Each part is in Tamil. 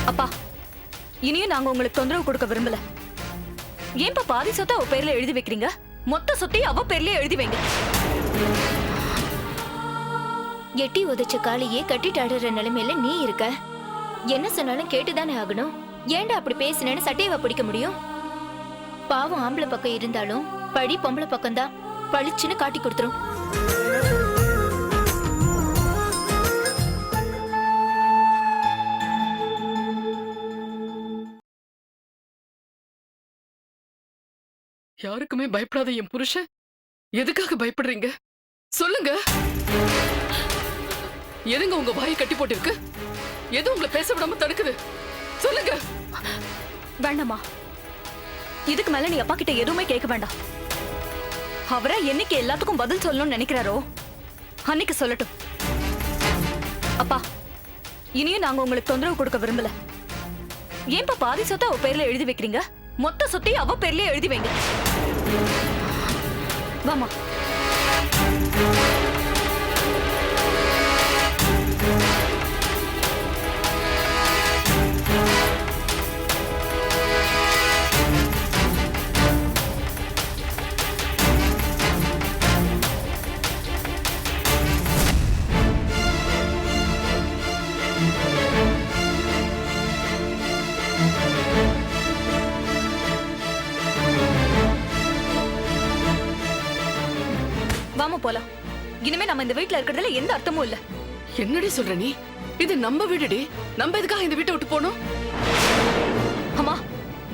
அப்பா, இனியும் நாங்க உங்களுக்கு தொந்தரவு கொடுக்க விரும்பல. ஏன்பா பாதி சொத்தை அவ பேர்ல எழுதி வைக்கிறீங்க? மொத்த சொத்தையும் அவ பேர்லயே எழுதி வைங்க. எட்டி உதைச்ச காலையே கட்டிட்டாடுற நிலைமையில நீ இருக்க. என்ன சொன்னாலும் கேட்டுதானே ஆகணும். ஏன்டா அப்படி பேசினேன்னு சட்டையவா பிடிக்க முடியும்? பாவம் ஆம்பளை பக்கம் இருந்தாலும் பழி பொம்பளை பக்கம்தான் பளிச்சுன்னு காட்டி கொடுத்துரும். யாருக்குமே பயப்படாத என் புருஷன் எதுக்காக பயப்படுறீங்க சொல்லுங்க. எதுங்க உங்க வாயை கட்டி போட்டிருக்கு? எது உங்களை பேச விடாம தடுக்குது? சொல்லுங்க. வேண்டாமா, இதுக்கு மேல நீ அப்பா கிட்ட எதுவுமே கேட்க வேண்டாம். அவரா என்னைக்கு எல்லாத்துக்கும் பதில் சொல்லணும்னு நினைக்கிறாரோ அன்னைக்கு சொல்லட்டும். அப்பா, இனியும் நாங்க உங்களுக்கு தொந்தரவு கொடுக்க விரும்பல. ஏன்பா பாதி சொத்தை அவ பேர்ல எழுதி வைக்கிறீங்க? மொத்த சொத்தையும் அவ பேர்லயே எழுதி வைங்க. வாமா. வாமா போலாம். இனிமே நம்ம இந்த வீட்ல இருக்கிறதுல எந்த அர்த்தமும் இல்ல. என்னடி சொல்ற நீ? இது நம்ம வீடுடி. நம்ம எதுக்காக இந்த வீட்டை விட்டு போனோம்? அம்மா,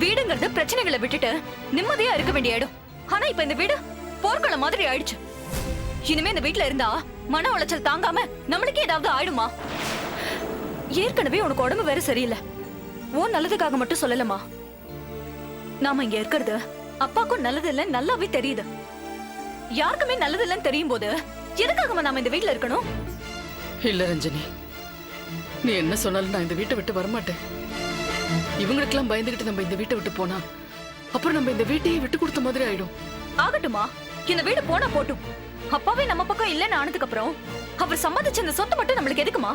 வீடுங்கிறது பிரச்சனைகளை விட்டுட்டு நிம்மதியா இருக்க வேண்டிய இடம். ஆனா இப்ப இந்த வீடு போர்க்களம் மாதிரி ஆயிடுச்சு. இனிமே இந்த வீட்ல இருந்தா மன உளைச்சல் தாங்காம நம்மளுக்கே ஏதாவது ஆயிடுமா? ஏற்கனவே உனக்கு உடம்பு வேற சரியில்லை. ஓ நல்லதுக்காக மட்டும் சொல்லலமா. நாம இங்க இருக்கிறது அப்பாக்கும் நல்லது இல்ல நல்லாவே தெரியுது. யாருக்குமே நல்லது இல்லன்னு தெரியும் போது எதுக்காக நாம இந்த வீட்ல இருக்கணும்? இல்ல ரஞ்சனி, நீ என்ன சொன்னாலும் நான் இந்த வீட்டை விட்டு வரமாட்டேன். இவங்களுக்கெல்லாம் பயந்துகிட்டு நம்ம இந்த வீட்டை விட்டு போனா அப்புறம் நம்ம இந்த வீட்டையே விட்டு கொடுத்த மாதிரி ஆயிடும். ஆகட்டுமா, இந்த வீடு போனா போட்டும். அப்பாவே நம்ம பக்கம் இல்லன்னு ஆனதுக்கு அப்புறம் அவர் சம்மதிச்ச இந்த சொத்து மட்டும் நம்மளுக்கு எதுக்குமா?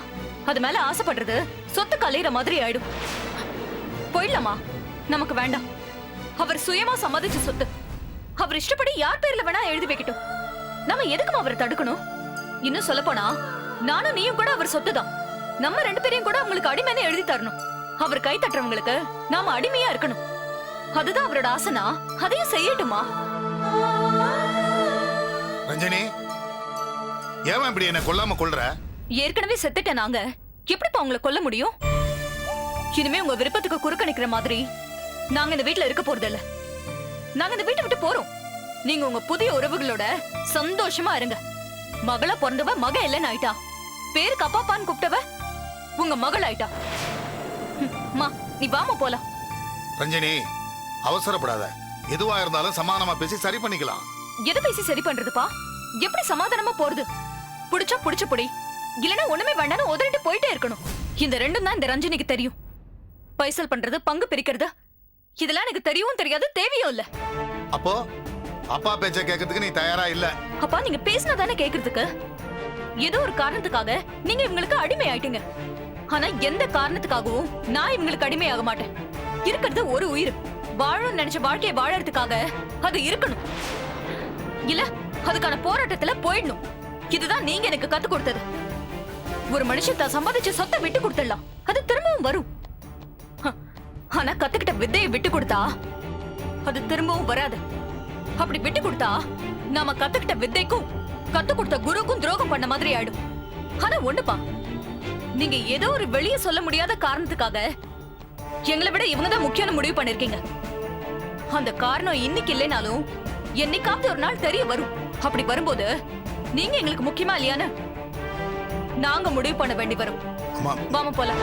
அது மேல ஆசைப்படுறது சொத்து கலையிற மாதிரி ஆயிடும். போயிடலாமா? நமக்கு வேண்டாம். அவர் சுயமா சம்மதிச்ச சொத்து அவர் இஷ்டப்படி யார் பேர்ல வேணா எழுதி வைக்கட்டும். நம்ம எதுக்குமா அவரை தடுக்கணும்? இன்னும் சொல்ல போனா நானும் நீயும் கூட அவர் சொத்துதான். நம்ம ரெண்டு பேரையும் கூட அவங்களுக்கு அடிமைன்னு எழுதி தரணும். அவர் கை தட்டுறவங்களுக்கு நாம அடிமையா இருக்கணும். அதுதான் அவரோட ஆசைனா அதையும் செய்யட்டுமா? ரஞ்சனி, ஏன் இப்படி என்ன கொல்லாம கொல்ற? ஏற்கனவே செத்துட்டேன். நாங்க எப்படிப்பா உங்களை கொல்ல முடியும்? இனிமே உங்க விருப்பத்துக்கு குறுக்க நிக்கிற மாதிரி நாங்க இந்த வீட்ல இருக்க போறது இல்ல. நாங்க இந்த வீட்டை விட்டு போறோம். நீங்க உங்க புதிய உறவுகளோட சந்தோஷமா இருங்க. மகளா பிறந்தவ மக இல்லைன்னு ஆயிட்டா. பேருக்கு அப்பாப்பான்னு கூப்பிட்டவ உங்க மகள் ஆயிட்டா. மா, நீ வாமா போலாம். ரஞ்சனி, அவசரப்படாத. எதுவா இருந்தாலும் சமாதானமா பேசி சரி பண்ணிக்கலாம். எதை பேசி சரி பண்றதுப்பா? எப்படி சமாதானமா போறது? புடிச்சா புடிச்ச புடி, இல்லனா ஒண்ணுமே வேண்டாம்னு உதறிட்டு போயிட்டே இருக்கணும். இந்த ரெண்டும் தான் இந்த ரஞ்சனிக்கு தெரியும். பைசல் பண்றது, பங்கு பிரிக்கிறது, இதெல்லாம் எனக்கு தெரியவும் தெரியாது, தேவையும் இல்ல. அப்போ அப்பா பேச்ச கேட்கறதுக்கு நீ தயாரா இல்ல? அப்பா, நீங்க பேசினா தானே கேக்குறதுக்கு. ஏதோ ஒரு காரணத்துக்காக நீங்க இவங்களுக்கு அடிமை ஆயிட்டீங்க. ஆனா எந்த காரணத்துக்காகவும் நான் இவங்களுக்கு அடிமை ஆக மாட்டேன். இருக்கிறது ஒரு உயிர். வாழணும்னு நினைச்ச வாழ்க்கையை வாழறதுக்காக அது இருக்கணும். இல்ல அதுக்கான போராட்டத்துல போயிடணும். இதுதான் நீங்க எனக்கு கத்து கொடுத்தது. ஒரு மனுஷன் தான் சம்பாதிச்ச சொத்தை விட்டு கொடுத்துடலாம், அது திரும்பவும் வரும். ஆனா கத்துக்கிட்ட வித்தையை விட்டு கொடுத்தா அது திரும்பவும் வராது. அப்படி விட்டு கொடுத்தா நாம கத்துக்கிட்ட வித்தைக்கும் கத்து கொடுத்த குருக்கும் துரோகம் பண்ண மாதிரி ஆயிடும். ஆனா ஒண்ணுப்பா, நீங்க ஏதோ ஒரு வெளியே சொல்ல முடியாத காரணத்துக்காக எங்களை விட இவங்கதான் முக்கியமான முடிவு பண்ணிருக்கீங்க. அந்த காரணம் இன்னைக்கு இல்லைனாலும் என்னைக்காவது ஒரு நாள் தெரிய வரும். அப்படி வரும்போது நீங்க எங்களுக்கு முக்கியமா இல்லையான்னு நாங்க முடிவு பண்ண வேண்டி வரும். வாமா போலாம்.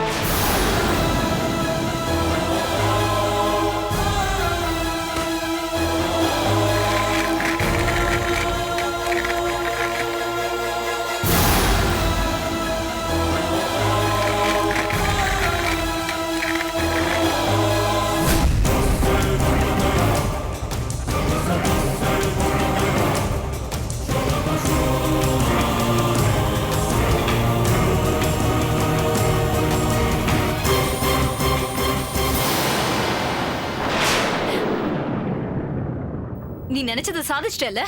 நீ நினைச்சதை சாதிச்சிட்டல.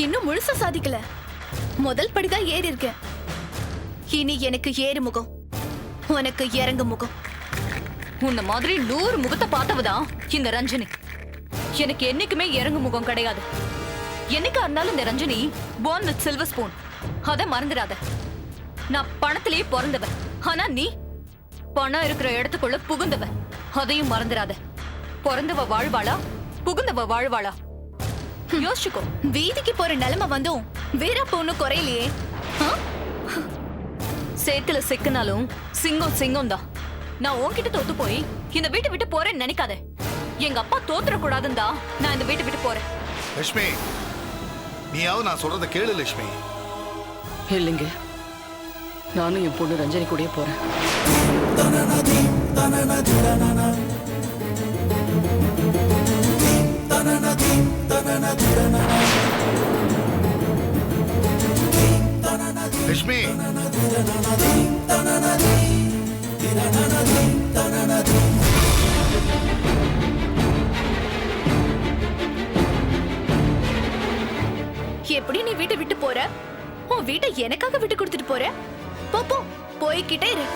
இன்னும் முழுசா சாதிக்கல. முதல் படிதான் ஏறி இருக்கேன். இனி எனக்கு ஏறு முகம், உனக்கு இறங்கு முகம். உன்ன மாதிரி 100 முகத்தை பார்த்தவதான் இந்த ரஞ்சனி. எனக்கு என்னைக்குமே இறங்கு முகம் கிடையாது. என்னைக்கா இருந்தாலும் இந்த Ranjani born with silver spoon. அத மறந்துடாத. நான் பணத்திலேயே பிறந்தவ. ஆனா நீ பணம் இருக்கிற இடத்துக்குள்ள புகுந்தவ. அதையும் மறந்துடாத. பிறந்தவ வாழ்வாளா, புகுந்தவ வாழ்வாளா? யோசிச்சுக்கோ. வீதிக்கு போற நிலைமை வந்தும் வீரப்ப ஒண்ணும் குறையிலையே. சேத்துல சிக்கினாலும் சிங்கம் சிங்கம் தான். நான் உன்கிட்ட தோத்து போய் இந்த வீட்டை விட்டு போறேன்னு நினைக்காத. எங்க அப்பா தோத்துற கூடாதுன்னு தான் நான் இந்த வீட்டை விட்டு போறேன். லட்சுமி, நீயாவது நான் சொல்றத கேளு லட்சுமி. இல்லைங்க, நானும் என் பொண்ணு ரஞ்சனி கூடயே போறேன். லட்சுமி, எப்படி நீ வீட்டை விட்டு போற? உன் வீட்டை எனக்காக விட்டு கொடுத்துட்டு போற? போ போ, போய்கிட்டே இரு.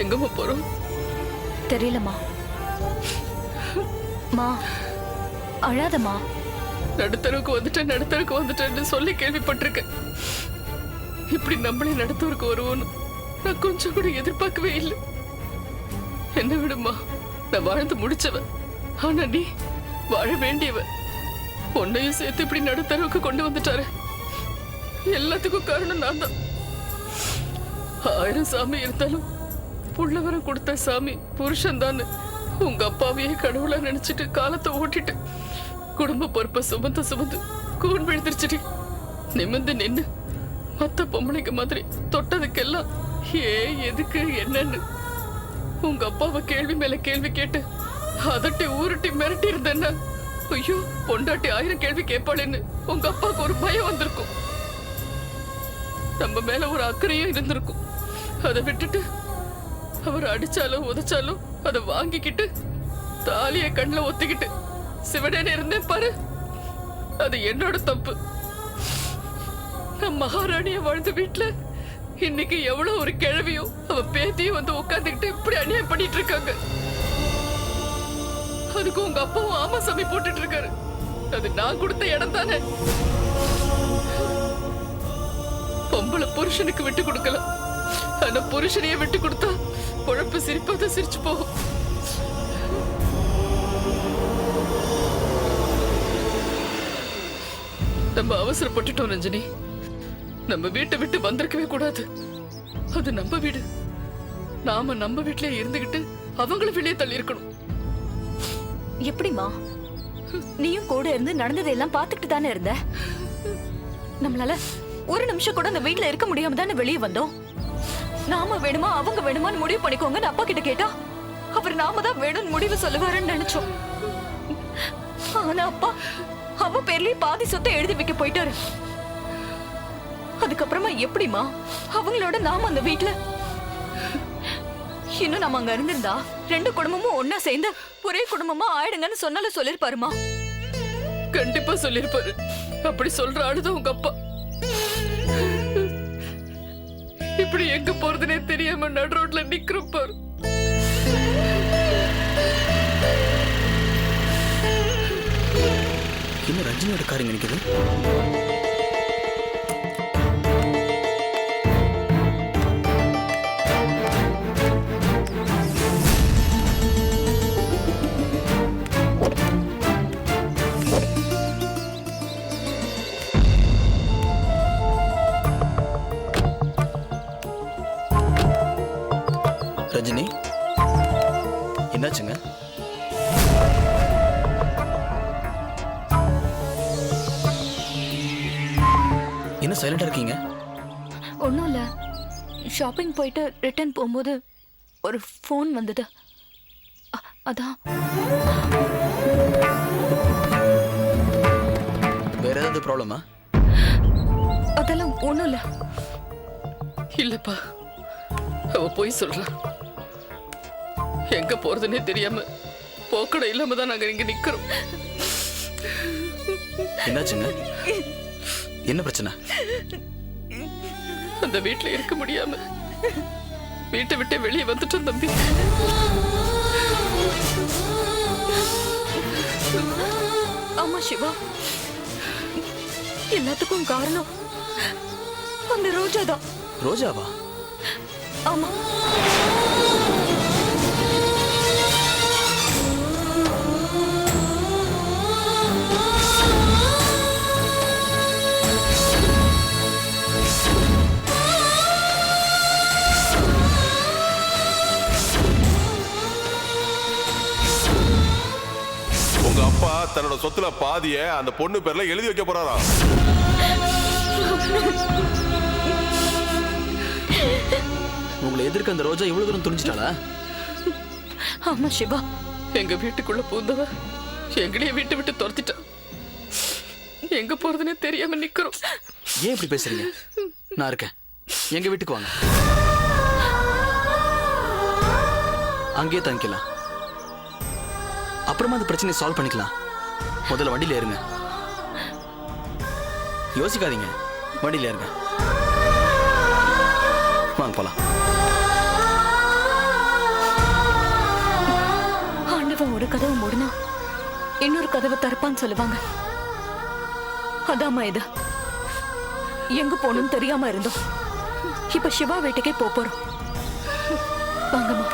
எங்கம்மா போறோம்? தெரியலம்மா. மா, அழாதம்மா. நடுத்தருக்கு வந்துட்டேன்னு சொல்லி கேள்விப்பட்டிருக்கேன். இப்படி நம்மளே நடுத்தருக்கு வருவோன்னு நான் கொஞ்சம் கூட எதிர்பார்க்கவே இல்லை. என்ன விடுமா, நான் வாழ்ந்து முடிச்சவன். ஆனா நீ வாழ வேண்டியவ. உன்னையும் சேர்த்து இப்படி நடுத்தரவுக்கு கொண்டு வந்துட்டாரு. எல்லாத்துக்கும் காரணம் நான் தான். 1000 சாமி இருந்தாலும் புள்ளவரம் கொடுத்த சாமி புருஷன் தான். உங்க அப்பாவையே கடவுளா நினைச்சிட்டு காலத்தை ஓட்டிட்டு குடும்ப பொறுப்பை சுமந்து கூன் விழுந்துருச்சுடி. நிமிந்து நின்னு மத்த பொம்பளைங்க மாதிரி தொட்டதுக்கெல்லாம் எதுக்கு என்னன்னு உங்க அப்பாவை கேள்வி மேல கேள்வி கேட்டு அதட்டி ஊருட்டி மிரட்டி இருந்தேன்னா, ஐயோ பொண்டாட்டி 1000 கேள்வி கேட்பாளேன்னு உங்க அப்பாவுக்கு ஒரு பயம் வந்திருக்கும். நம்ம மேல ஒரு அக்கறையும் இருந்திருக்கும். அதை விட்டுட்டு அவர் அடிச்சாலும் உதைச்சாலும் அதை வாங்கிக்கிட்டு தாலிய கண்ணுல ஒத்திக்கிட்டு சிவனேன்னு இருந்தேன் பாரு. அது என்னோட தப்பு. நான் மகாராணிய வாழ்ந்த வீட்டுல இன்னைக்கு எவ்வளவு ஒரு கிழவியும் அவ பேத்தியும் வந்து உட்காந்துக்கிட்டு இப்படி அநியாயம் பண்ணிட்டு இருக்காங்க. அதுக்கு உங்க அப்பாவும் ஆமா சாமி போட்டுட்டு இருக்காரு. அது நான் கொடுத்த இடம் தானே. பொம்பளை புருஷனுக்கு விட்டு கொடுக்கலாம். ஆனா புருஷனையே விட்டு கொடுத்தா பொழப்பு சிரிப்பாத சிரிச்சு போகும். நம்ம அவசரப்பட்டுட்டோம் ரஞ்சனி. நம்ம வீட்டை விட்டு வந்திருக்கவே கூடாது. அது நம்ம வீடு. நாம நம்ம வீட்டிலே இருந்துகிட்டு அவங்கள வெளியே தள்ளி இருக்கணும். எப்படிமா? நீயும் கூட இருந்து நடந்ததெல்லாம் பார்த்துக்கிட்டு தானே இருந்த. நம்மளால ஒரு நிமிஷம் கூட அந்த வீட்டுல இருக்க முடியாம தானே வெளியே வந்தோம். நாம வேணுமா அவங்க வேணுமான்னு முடிவு பண்ணிக்கோங்க அப்பா கிட்ட கேட்டா அவர் நாம தான் வேணும்னு முடிவு சொல்லுவாருன்னு நினைச்சோம். ஆனா அப்பா அவ பேர்லயே பாதி சொத்தை எழுதி வைக்க போயிட்டாரு. அதுக்கப்புறமா எப்படிமா அவங்களோட நாம அந்த வீட்டுல இன்னும் நம்ம அங்க இருந்திருந்தா 2 குடும்பமும் ஒன்னா சேர்ந்து ஒரே குடும்பமா ஆயிடுங்கன்னு சொன்னாலும் சொல்லிருப்பாருமா? கண்டிப்பா சொல்லிருப்பாரு. அப்படி சொல்ற ஆளுதான் உங்க அப்பா. இப்படி எங்க போறதுனே தெரியாம நடு ரோட்ல நிக்கிறோம் பாரு. என்ன ரஜினியோட காருங்க நிக்குது? என்ன சைலண்டா இருக்கீங்க? ஒன்றும் இல்லை, ஷாப்பிங் போயிட்டு ரிட்டர்ன் போகும்போது ஒரு ஃபோன் வந்தது. அதான். வேற ஏதாவது ப்ராப்ளமா? அதெல்லாம் ஒன்றும் இல்லை. இல்லப்பா, அவ போய் சொல்றா. எங்க போறதுன்னே தெரியாம போக்கட இல்லாம தான் நாங்க இங்க நிக்கிறோம். என்னாச்சுங்க? என்ன பிரச்சனை? அந்த வீட்டுல இருக்க முடியாம வீட்டை விட்டு வெளியே வந்துட்டோம் தம்பி. ஆமா சிவா, எல்லாத்துக்கும் காரணம் அந்த ரோஜா தான். ரோஜாவா? ஆமா. உங்க அப்பா தன்னோட சொத்துல பாதிய அந்த பொண்ணு பேர்ல எழுதி வைக்க போறாரா? உங்களை எதிர்க்க அந்த ரோஜா இவ்வளவு தூரம் துணிச்சிட்டாளா? ஆமா சிவா, எங்க வீட்டுக்குள்ள பூந்தவ எங்களையே வீட்டை விட்டு துரத்திட்டா. எங்க போறதுன்னே தெரியாம நிக்கிறோம். ஏன் இப்படி பேசுறீங்க? நான் இருக்கேன், எங்க வீட்டுக்கு வாங்க, அங்கேயே தங்கிக்கலாம். அப்புறமா அந்த பிரச்சனையை சால்வ் பண்ணிக்கலாம். முதல்ல வண்டியில ஏறுங்க. யோசிக்காதீங்க, வண்டியில ஏறுங்க. வாங்க போலாம். ஆண்டவன் ஒரு கதவை மூடுனா இன்னொரு கதவை திறப்பான்னு சொல்லுவாங்க. அதாம்மா இது. எங்க போகணும்னு தெரியாம இருந்தோம். இப்ப சிவா வீட்டுக்கே போறோம். வாங்கம்மா.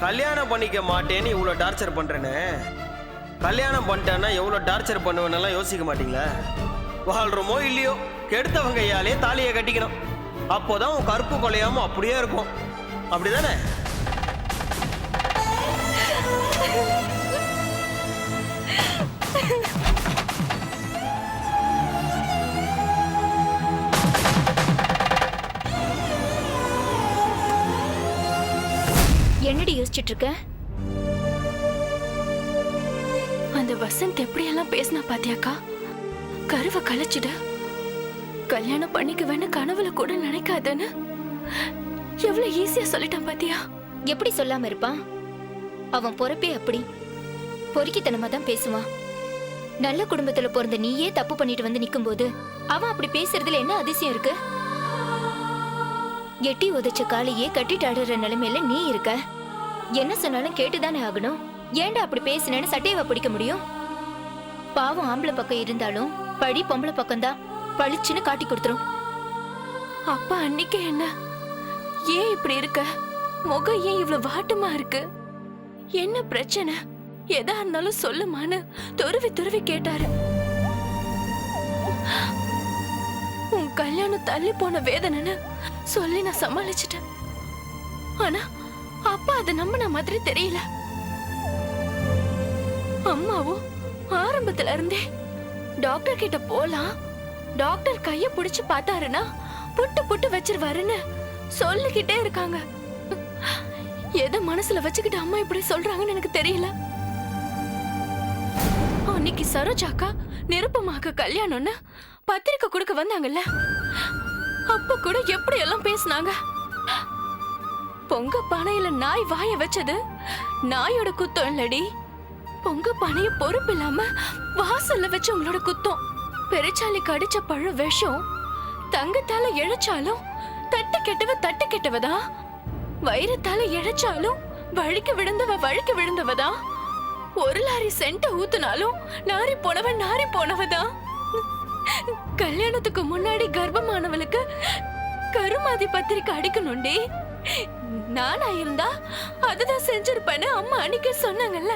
கல்யாணம் பண்ணிக்க மாட்டேன்னு இவ்வளோ டார்ச்சர் பண்ணுறேன்னு, கல்யாணம் பண்ணிட்டேன்னா எவ்வளோ டார்ச்சர் பண்ணுவேன்னெல்லாம் யோசிக்க மாட்டீங்களா? வாழ்றோமோ இல்லையோ கெடுத்தவங்க கையாலே தாலியை கட்டிக்கணும். அப்போதான் உன் கருப்பு கொலையாம அப்படியே இருக்கும். அப்படிதானே? என்னடி யோசிச்சுட்டு இருக்க? அந்த வசந்த் எப்படியெல்லாம் பேசினா பாத்தியாக்கா? கருவை கலைச்சிட கல்யாணம் பண்ணிக்குவேன்னு கனவுல கூட நினைக்காதன்னு எவ்வளவு ஈஸியா சொல்லிட்டான் பாத்தியா? எப்படி சொல்லாம இருப்பான்? அவன் பொறுப்பே அப்படி. பொறுக்கித்தனமா தான் பேசுவான். நல்ல குடும்பத்துல பிறந்த நீயே தப்பு பண்ணிட்டு வந்து நிக்கும்போது அவன் அப்படி பேசுறதுல என்ன அதிசயம் இருக்கு? எட்டி உதைச்ச காலையே கட்டிட்டாடுற நிலைமையில நீ இருக்க. என்ன சொன்னாலும் கேட்டுதானே ஆகணும். ஏன்டா அப்படி பேசினேன்னு சட்டையவா பிடிக்க முடியும்? பாவம் ஆம்பளை பக்கம் இருந்தாலும் பழி பொம்பளை பக்கம்தான் பளிச்சுன்னு காட்டி கொடுத்துரும். அப்பா அன்னைக்கு என்ன, ஏன் இப்படி இருக்க? முகம் ஏன் இவ்வளவு வாட்டமா இருக்கு? என்ன பிரச்சனை? எதா இருந்தாலும் சொல்லுமான்னு துருவி துருவி கேட்டாரு. உன் கல்யாணம் தள்ளி போன வேதனைன்னு சொல்லி நான் சமாளிச்சிட்டேன். ஆனா அப்பா அதை நம்பின மாதிரி தெரியல. அம்மாவும் ஆரம்பத்துல இருந்தே டாக்டர் கிட்ட போலாம், டாக்டர் கைய புடிச்சு பார்த்தாருன்னா புட்டு புட்டு வச்சிருவாருன்னு சொல்லிக்கிட்டே இருக்காங்க. எதை மனசுல வச்சுக்கிட்டு அம்மா இப்படி சொல்றாங்கன்னு எனக்கு தெரியல. அன்னைக்கு சரோஜாக்கா நிருப்பமாக கல்யாணம்னு பத்திரிக்கை கொடுக்க வந்தாங்கல்ல, அப்ப கூட எப்படி எல்லாம் பேசினாங்க. பொங்க பானையில நாய் வாய வச்சது நாயோட குத்தம் இல்லடி, பொங்க பானைய பொறுப்பு இல்லாம வாசல்ல வச்சு உங்களோட குத்தம். பெருச்சாலி கடிச்ச பழம் விஷம், தங்கத்தால இழைச்சாலும் தட்டு கெட்டவதான், வைரத்தால இழைச்சாலும் வழுக்க விழுந்தவதான், ஒரு லாரி சென்ட ஊத்துனாலும் நாரி போனவதான். கல்யாணத்துக்கு முன்னாடி கர்ப்பமானவளுக்கு கருமாதி பத்திரிக்கை அடிக்கணும்டி. நானா இருந்தா அதுதான் செஞ்சிருப்பேன்னு அம்மா அன்னைக்கே சொன்னாங்கல்ல.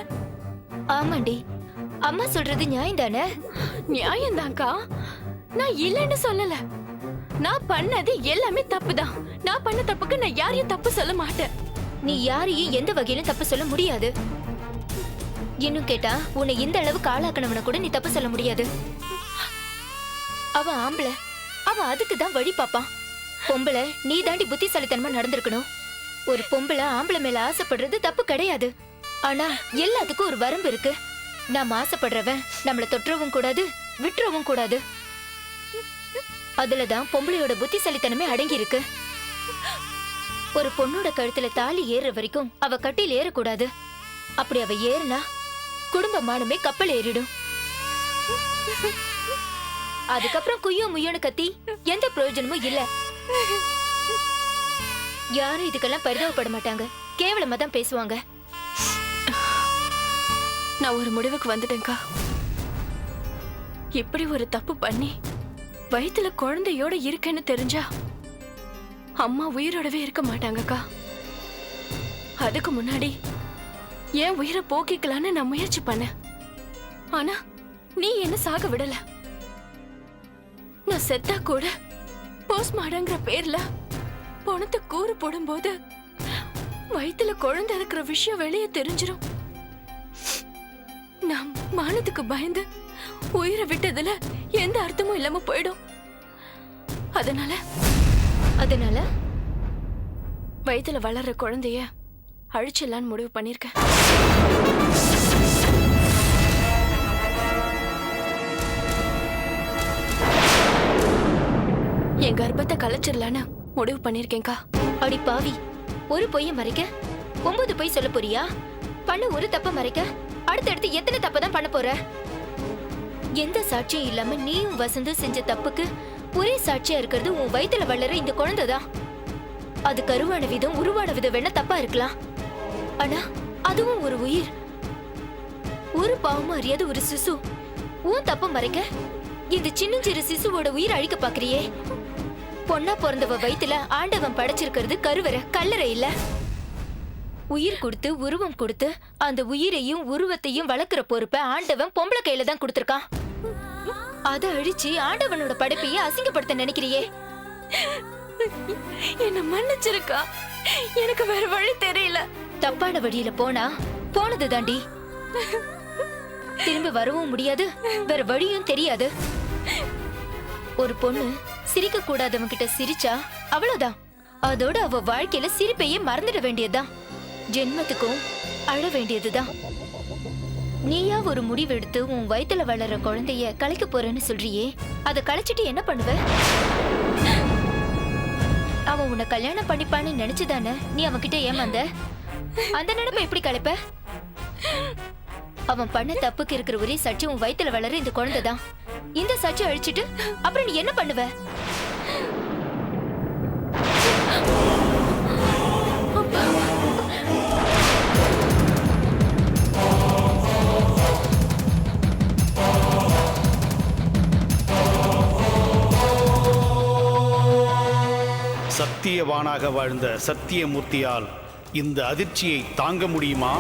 ஆமாண்டி, அம்மா சொல்றது நியாயம் தானே? நியாயம்தான்க்கா, நான் இல்லைன்னு சொல்லல. நான் பண்ணது எல்லாமே தப்புதான். நான் பண்ண தப்புக்கு நான் யாரையும் தப்பு சொல்ல மாட்டேன். நீ யாரையும் எந்த வகையிலும் தப்பு சொல்ல முடியாது. இன்னும் கேட்டா உன்னை இந்த அளவுக்கு ஆளாக்கணவன கூட நீ தப்பு சொல்ல முடியாது. அவன் ஆம்பளை, அவன் அதுக்கு தான் வழி பாப்பான். பொம்பளை நீ தாண்டி புத்திசாலித்தனமா நடந்திருக்கணும். ஒரு பொம்பளை ஆம்பளை மேல ஆசைப்படுறது தப்பு கிடையாது. ஆனா எல்லாத்துக்கும் ஒரு வரம்பு இருக்கு. நாம ஆசைப்படுறவன் நம்மள தொற்றவும் கூடாது, விட்டுறவும் கூடாது. அதுலதான் பொம்பளையோட புத்திசாலித்தனமே அடங்கி இருக்கு. ஒரு பொண்ணோட கழுத்துல தாலி ஏறுற வரைக்கும் அவ கட்டில் ஏறக்கூடாது. அப்படி அவ ஏறுனா குடும்ப மானமே கப்பல் ஏறிடும். அதுக்கப்புறம் குய்யோ முய்யோன்னு கத்தி எந்த பிரயோஜனமும் இல்ல. யாரும் இதுக்கெல்லாம் பரிதாபப்பட மாட்டாங்க, கேவலமா தான் பேசுவாங்க. நான் ஒரு முடிவுக்கு வந்துட்டேன்க்கா. இப்படி ஒரு தப்பு பண்ணி வயித்துல குழந்தையோட இருக்கேன்னு தெரிஞ்சா அம்மா உயிரோடவே இருக்க மாட்டாங்கக்கா. அதுக்கு முன்னாடி என் உயிரை போக்கிக்கலான்னு நான் முயற்சி பண்ணேன். ஆனா நீ என்ன சாக விடல. நான் செத்தா கூட போஸ்ட்மார்டம்ங்கிற பேர்ல பணத்தை கூறு போடும்போது வயித்துல குழந்தை இருக்கிற விஷயம் வெளியே தெரிஞ்சிரும். நான் மானத்துக்கு பயந்து உயிரை விட்டதுல எந்த அர்த்தமும் இல்லாம போயிடும். அதனால வயித்துல வளர்ற குழந்தைய அழிச்சிடலான்னு முடிவு பண்ணிருக்கேன். என் கர்ப்பத்தை கலைச்சிடலான்னு முடிவு பண்ணிருக்கேன்க்கா. அடி பாவி, ஒரு பொய்ய மறைக்க 9 பொய் சொல்ல போறியா? பண்ண ஒரு தப்ப மறைக்க அடுத்தடுத்து எத்தனை தப்பதான் பண்ண போற? எந்த சாட்சியும் இல்லாம நீயும் வசந்து செஞ்ச தப்புக்கு ஒரே சாட்சியா இருக்கிறது உன் வயித்துல வளர இந்த குழந்தைதான். அது கருவான விதம் உருவான விதம் வேணா தப்பா இருக்கலாம். ஆனா அதுவும் ஒரு உயிர். ஒரு பாவமும் அறியாத ஒரு சிசு. உன் தப்ப மறைக்க இந்த சின்னஞ்சிறு சிசுவோட உயிர் அழிக்க பாக்குறியே. பொண்ணா பிறந்தவ வயித்துல ஆண்டவன் படைச்சிருக்கிறது கருவறை, கல்லறை இல்ல. உயிர் கொடுத்து உருவம் கொடுத்து அந்த உயிரையும் உருவத்தையும் வளர்க்கிற பொறுப்பை ஆண்டவன் பொம்பளை கையில தான் கொடுத்திருக்கான். அதை அழிச்சு ஆண்டவனோட படைப்பையே அசிங்கப்படுத்த நினைக்கிறியே. என்ன மன்னிச்சிருக்கா, எனக்கு வேற வழி தெரியல. தப்பான வழியில போனா போனது தாண்டி. திரும்ப வரவும் முடியாது, வேற வழியும் தெரியாது. ஒரு பொண்ணு சிரிக்க கூடாதவன் கிட்ட சிரிச்சா அவ்வளவுதான். அதோட அவ வாழ்க்கையில சிரிப்பையே மறந்துட வேண்டியதுதான். ஜென்மத்துக்கும் அழ வேண்டியதுதான். நீயா ஒரு முடிவெடுத்து உன் வயித்துல வளர்ற குழந்தைய கலைக்க போறேன்னு சொல்றியே, அதை கலைச்சிட்டு என்ன பண்ணுவ? அவன் உன்னை கல்யாணம் பண்ணிப்பான்னு நினைச்சுதானே நீ அவன்கிட்ட ஏமாந்த? அந்த நினைப்ப எப்படி கலைப்ப? அவன் பண்ண தப்புக்கு இருக்கிற ஒரே சாட்சி உன் வயித்துல வளர இந்த குழந்தைதான். இந்த சாட்சி அழிச்சிட்டு அப்புறம் நீ என்ன பண்ணுவ? சத்தியவானாக வாழ்ந்த சத்தியமூர்த்தியால் இந்த அதிர்ச்சியை தாங்க முடியுமா?